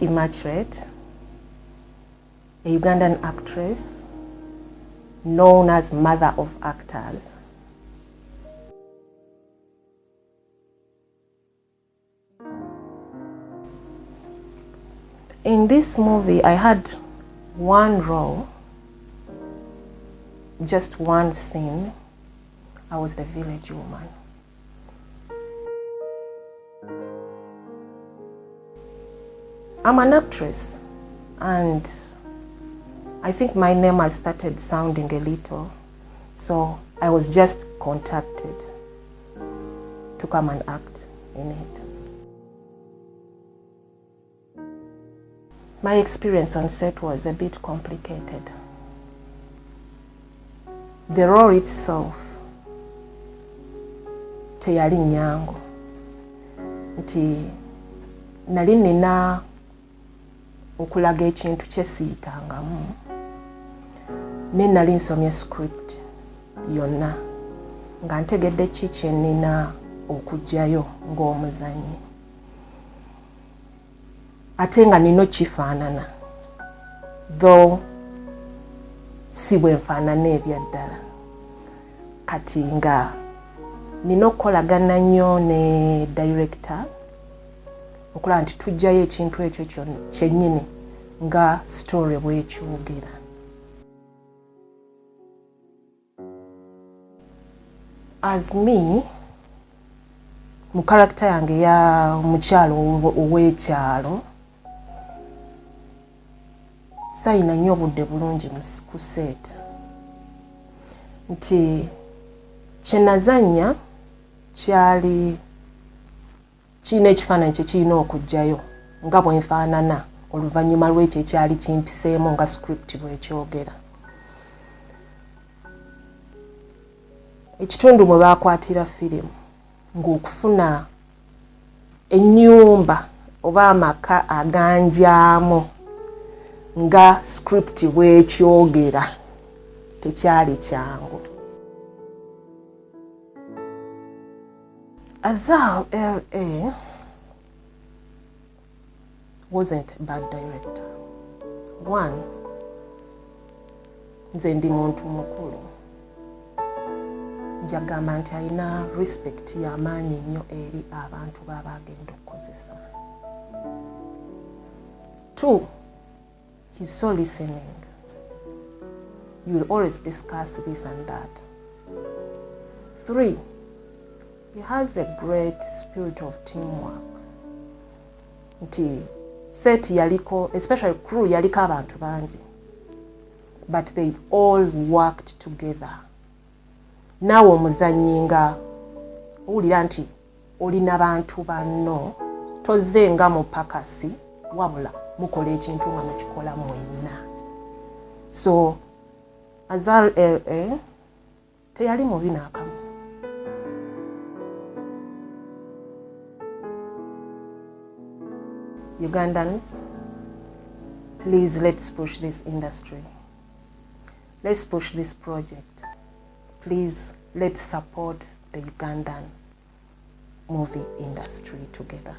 Immaculate, a Ugandan actress known as Mother of Actors. In this movie, I had one role, just one scene. I was the village woman. I'm an actress, and I think my name has started sounding a little, so I was just contacted to come and act in it. My experience on set was a bit complicated. The role itself, teyali nyangu, nti nali nina okulaga ekintu kye siyitangamu, ne nali nsomye script yonna nga ntegedde ki kye nina okugyayo ng'omuzannyi, ate nga nino kifaanana, though si bwe nfaanana ebyaddala. Kati nga nina okukolagana nnyo ne director okulaba nti tujjayo ekintu ekyo kyennyini nga story bw'ekyogera. As me, mu character yange ya mukyalo ow'ekyalo, sayina nnyo obudde bulungi ku set, nti kye nazannya kyali kirina ekifaananyi kye kirina okugyayo nga bwe nfaanana oluvannyuma lw'ekyo ekyali kimpiseemu nga script bw'ekyogera. Ekitundu mwe baakwatira firimu ng'okufuna ennyumba oba amaka aganjaamu nga script bw'ekyogera tekyali kyangu. AZHR wasn't a bad director. One, nze ndi muntu mukulu. Njagamba nti alina respect y'amaanyi nnyo eri abantu baba agenda okukozesa. Two, he's so listening. You will always discuss this and that. Three, he has a great spirit of teamwork. Nti set yaliko, especially crew yaliko abantu bangi, but they all worked together. Naawe omuzannyi nga owulira nti olina bantu banno, tozze nga mupakasi, wabula mukola ekintu nga mukikola mwenna. So AZHR teyali mubi n'akamu. Ugandans, please let's push this industry. Let's push this project. Please let's support the Ugandan movie industry together.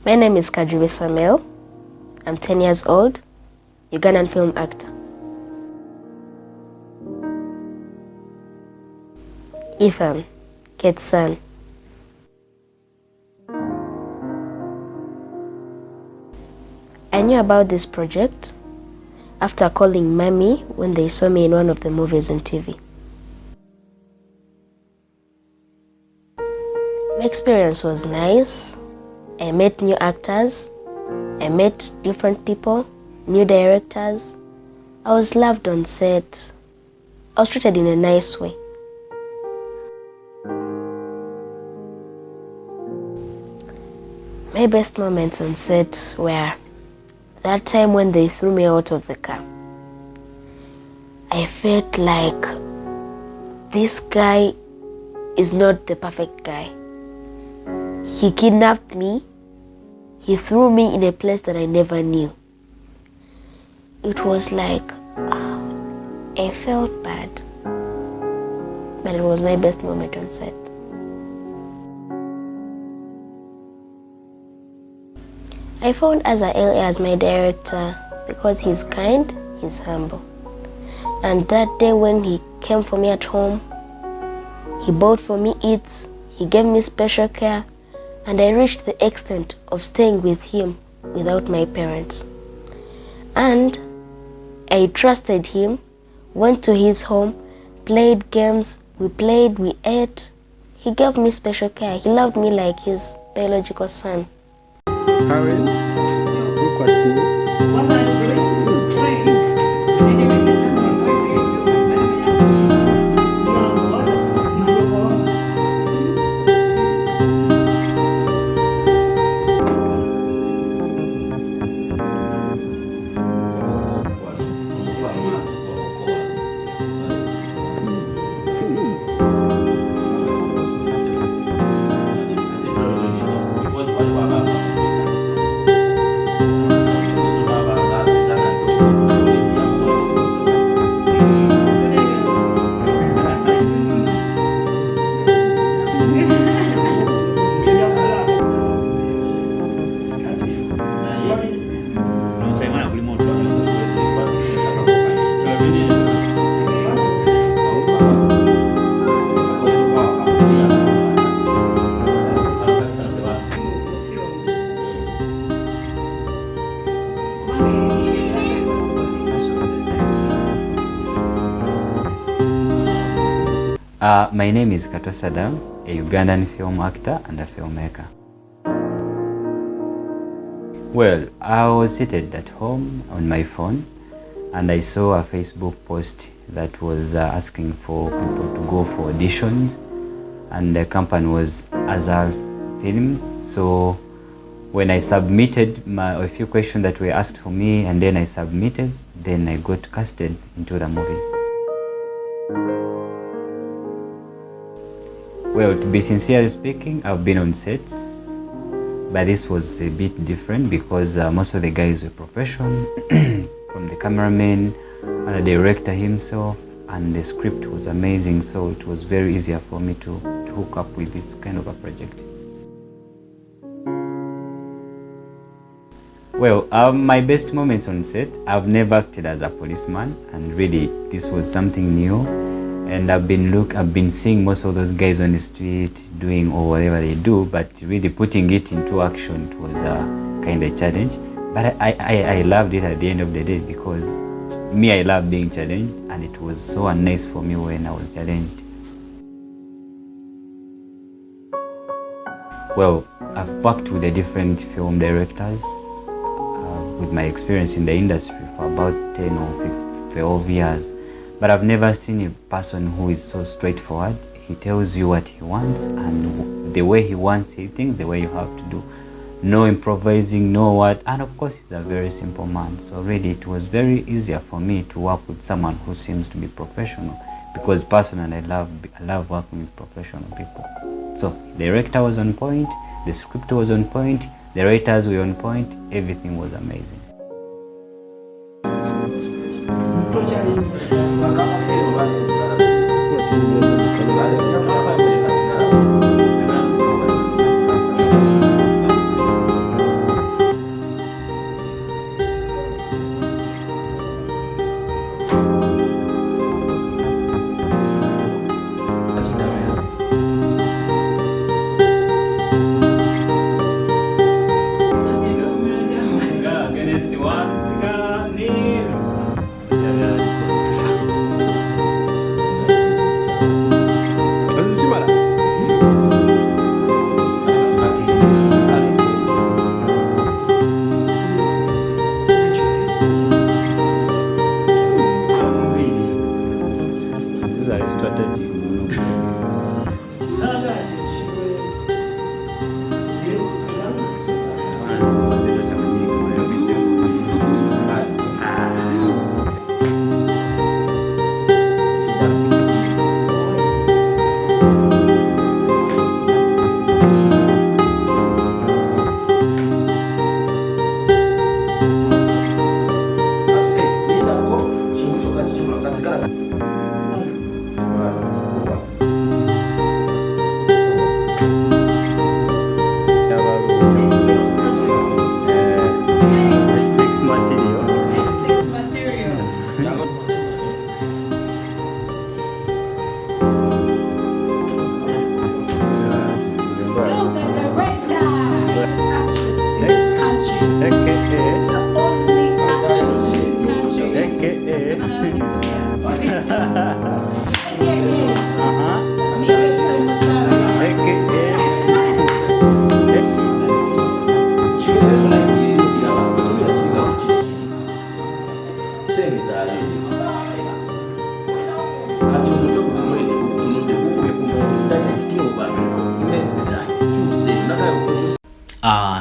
My name is Kajiwe Samuel. I'm 10 years old, Ugandan film actor. Ethan, Kate's son. I knew about this project after calling Mommy when they saw me in one of the movies on TV. My experience was nice. I met new actors, I met different people, new directors. I was loved on set. I was treated in a nice way. My best moments on set were that time when they threw me out of the car. I felt like this guy is not the perfect guy. He kidnapped me. He threw me in a place that I never knew. It was like, I felt bad. But it was my best moment on set. I found AZHR as my director because he's kind, he's humble. And that day when he came for me at home, he bought for me eats, he gave me special care, and I reached the extent of staying with him without my parents. And I trusted him, went to his home, played games, we played, we ate. He gave me special care. He loved me like his biological son. Harry, look at me. What are you doing? My name is Katosada, a Ugandan film actor and a filmmaker. Well, I was seated at home on my phone and I saw a Facebook post that was asking for people to go for auditions, and the company was AZHR Films. So when I submitted a few questions that were asked for me, and then I submitted, then I got casted into the movie. Well, to be sincerely speaking, I've been on sets, but this was a bit different because most of the guys were professional, from the cameraman and the director himself, and the script was amazing, so it was very easier for me to hook up with this kind of a project. Well, my best moments on set, I've never acted as a policeman, and really this was something new. And I've been seeing most of those guys on the street doing or whatever they do, but really putting it into action, it was kind of a challenge. But I loved it at the end of the day, because me, I love being challenged, and it was so nice for me when I was challenged. Well, I've worked with the different film directors with my experience in the industry for about 10 or 12 years. but I've never seen a person who is so straightforward. He tells you what he wants and the way he wants things, the way you have to do. No improvising, no what. And of course, he's a very simple man. So really, it was very easier for me to work with someone who seems to be professional. Because personally, I love working with professional people. So the director was on point, the script was on point, the writers were on point, everything was amazing.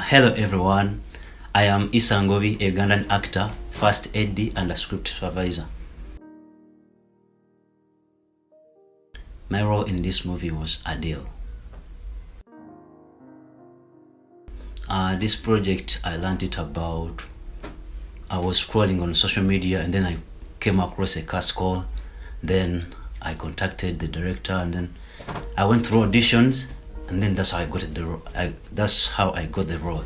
Hello everyone, I am Isangovi, a Ugandan actor, first AD and a script supervisor. My role in this movie was Adele. This project I learned it about, I was scrolling on social media and then I came across a cast call. Then I contacted the director and then I went through auditions. And then that's how I got the role. That's how I got the role.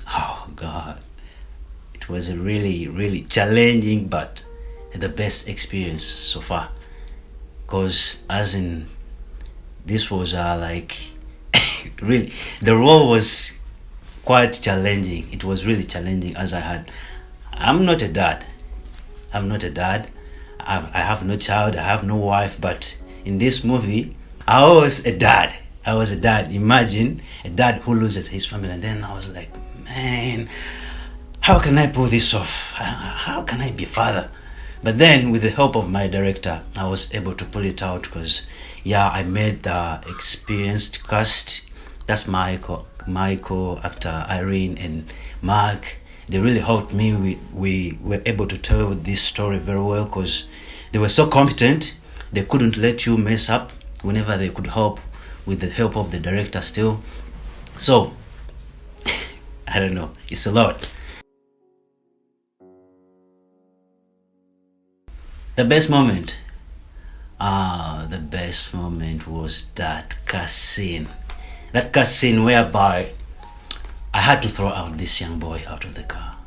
Oh God, it was a really challenging, but the best experience so far. Cause as in, this was like really the role was quite challenging. It was really challenging as I'm not a dad. I have no child. I have no wife, but in this movie, I was a dad. Imagine a dad who loses his family. And then I was like, man, how can I pull this off? How can I be a father? But then with the help of my director, I was able to pull it out because, yeah, I made the experienced cast. That's my co-actor, Irene and Mark. They really helped me. We were able to tell this story very well because they were so competent. They couldn't let you mess up whenever they could help with the help of the director still. So, I don't know, it's a lot. The best moment was that cast scene. That cast scene whereby I had to throw out this young boy out of the car.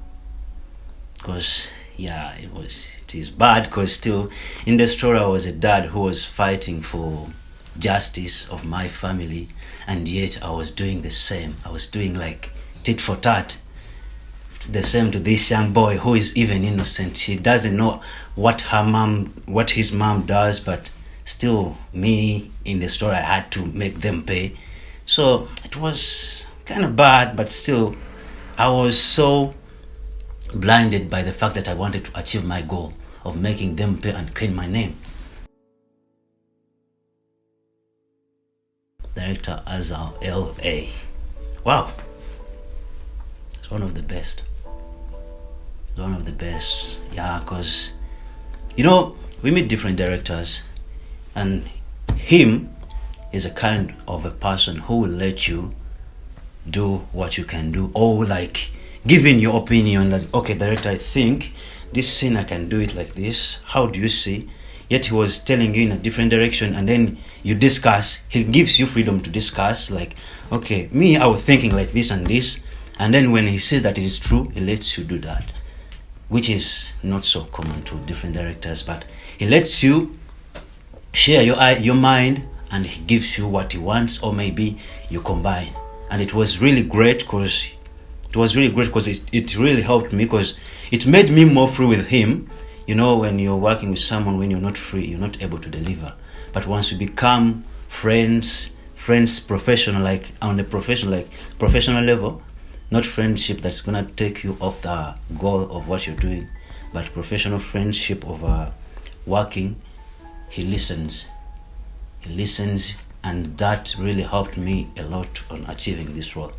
Because yeah, it is bad because still in the story I was a dad who was fighting for justice of my family, and yet I was doing the same. I was doing like tit for tat, the same to this young boy who is even innocent. He doesn't know what his mom does, but still me in the story I had to make them pay. So it was kind of bad, but still I was so blinded by the fact that I wanted to achieve my goal of making them pay and clean my name. Director AZHR LA. Wow. It's one of the best. It's one of the best. Yeah, because, you know, we meet different directors, and him is a kind of a person who will let you do what you can do, or like giving your opinion, like, okay, director, I think this scene I can do it like this. How do you see? Yet he was telling you in a different direction, and then you discuss. He gives you freedom to discuss, like, okay, me, I was thinking like this and this, and then when he says that it is true, he lets you do that, which is not so common to different directors. But he lets you share your mind, and he gives you what he wants, or maybe you combine. And it was really great because it really helped me, because it made me more free with him. You know, when you're working with someone, when you're not free, you're not able to deliver. But once you become friends, professional, like on a professional level, not friendship that's gonna take you off the goal of what you're doing, but professional friendship of working, he listens, and that really helped me a lot on achieving this role.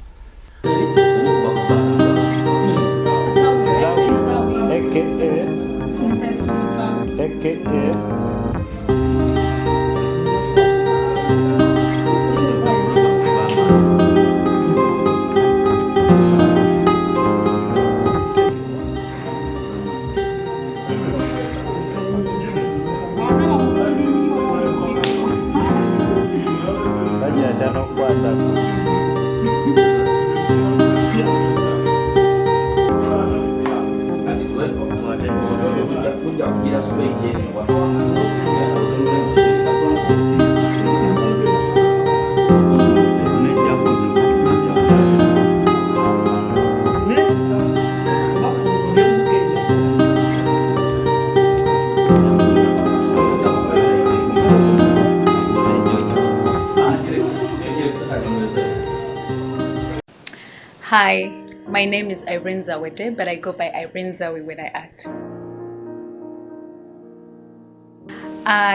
Hi, my name is Irene Zawete, but I go by Irene Zawi when I act.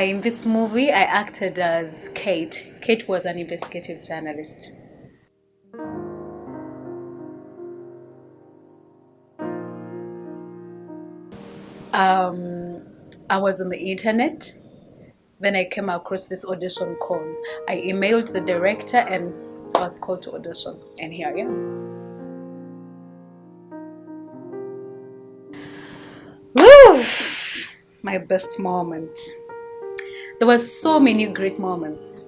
In this movie, I acted as Kate. Kate was an investigative journalist. I was on the internet. Then I came across this audition call. I emailed the director and I was called to audition. And here I am. Woo! My best moment. There was so many great moments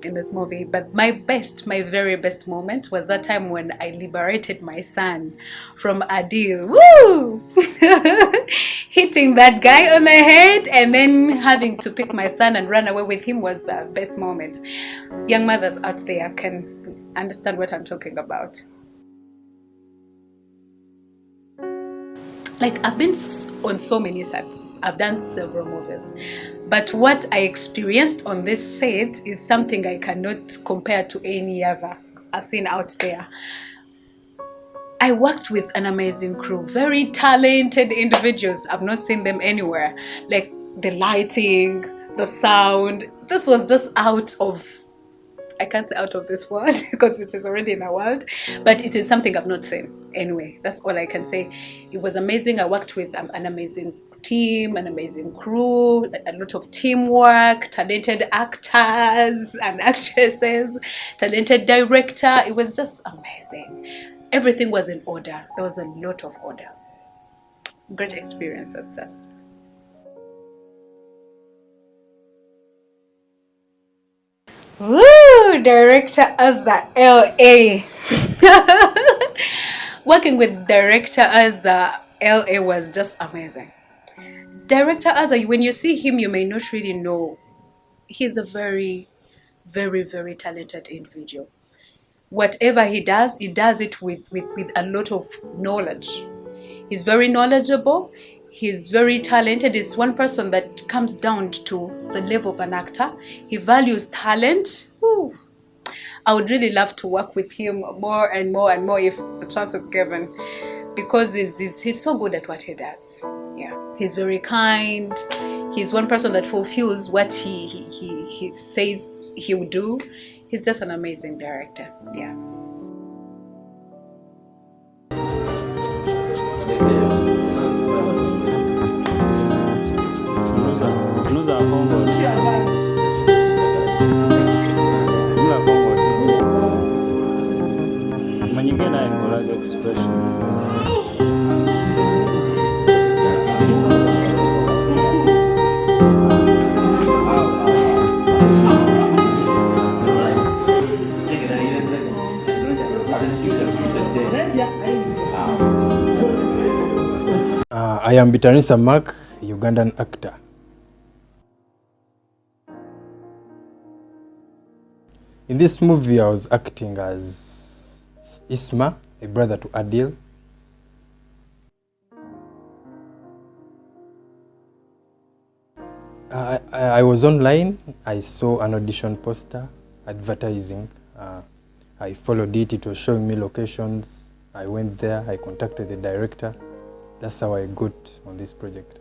in this movie, but my very best moment was that time when I liberated my son from Adil. Woo! Hitting that guy on the head and then having to pick my son and run away with him was the best moment. Young mothers out there can understand what I'm talking about. Like, I've been on so many sets. I've done several movies. But what I experienced on this set is something I cannot compare to any other I've seen out there. I worked with an amazing crew, very talented individuals. I've not seen them anywhere. Like the lighting, the sound. This was just out of, I can't say out of this world because it is already in the world, but it is something I've not seen. Anyway, that's all I can say. It was amazing. I worked with an amazing team, an amazing crew, a lot of teamwork, talented actors and actresses, talented director. It was just amazing. Everything was in order. There was a lot of order. Great experiences just. Woo! Director AZHR LA. Working with Director AZHR LA was just amazing. Director AZHR, when you see him, you may not really know. He's a very, very, very talented individual. Whatever he does it with a lot of knowledge. He's very knowledgeable. He's very talented. He's one person that comes down to the level of an actor. He values talent. Woo. I would really love to work with him more and more and more if the chance is given. because he's so good at what he does. Yeah, he's very kind. He's one person that fulfills what he says he will do. He's just an amazing director. Yeah. I am Bitanisa Mark, Ugandan actor. In this movie, I was acting as Isma, a brother to Adil. I was online. I saw an audition poster advertising. I followed it. It was showing me locations. I went there. I contacted the director. That's how I got on this project.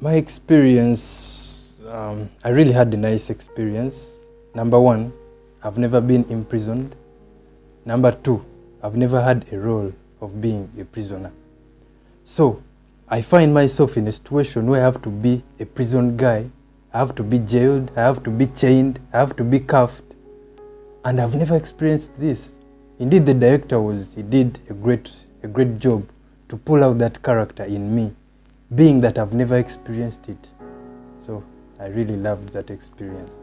My experience, I really had a nice experience. Number one, I've never been imprisoned. Number two, I've never had a role of being a prisoner. So I find myself in a situation where I have to be a prison guy. I have to be jailed, I have to be chained, I have to be cuffed. And I've never experienced this. Indeed, the director he did a great job to pull out that character in me, being that I've never experienced it. So I really loved that experience.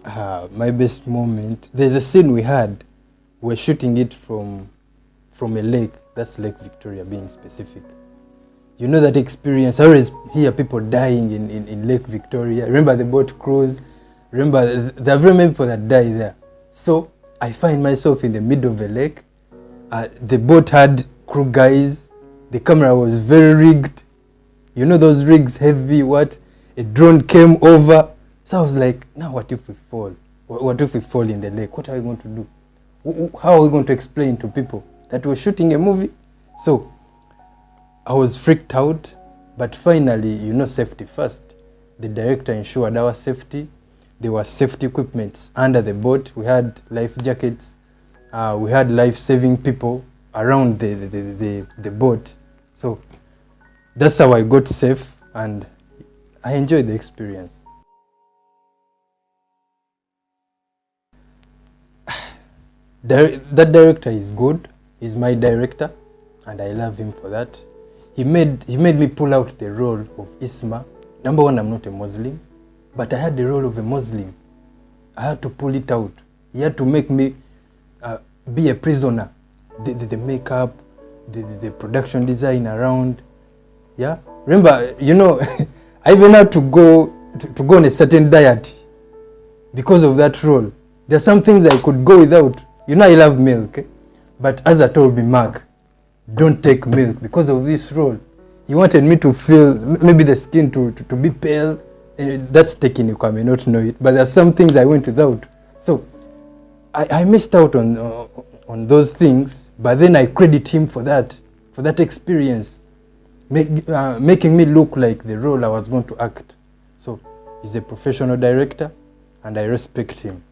My best moment, there's a scene we had. We're shooting it from a lake. That's Lake Victoria, being specific. You know that experience. I always hear people dying in Lake Victoria. Remember the boat cruise? Remember, there are very many people that die there. So I find myself in the middle of a lake. The boat had crew guys. The camera was very rigged. You know those rigs, heavy, what? A drone came over. So I was like, now what if we fall? What if we fall in the lake? What are we going to do? How are we going to explain to people that we're shooting a movie? So I was freaked out, but finally, you know, safety first. The director ensured our safety. There were safety equipment under the boat. We had life jackets. We had life-saving people around the boat. So that's how I got safe, and I enjoyed the experience. That director is good. He's my director, and I love him for that. He made me pull out the role of Isma. Number one, I'm not a Muslim, but I had the role of a Muslim. I had to pull it out. He had to make me be a prisoner. The makeup, the production design around. Yeah. Remember, you know, I even had to go on a certain diet because of that role. There are some things I could go without. You know, I love milk, but as I told me, Mark, don't take milk because of this role. He wanted me to feel maybe the skin to be pale. And that's technical, I may not know it, but there are some things I went without. So I missed out on those things, but then I credit him for that experience, making me look like the role I was going to act. So he's a professional director, and I respect him.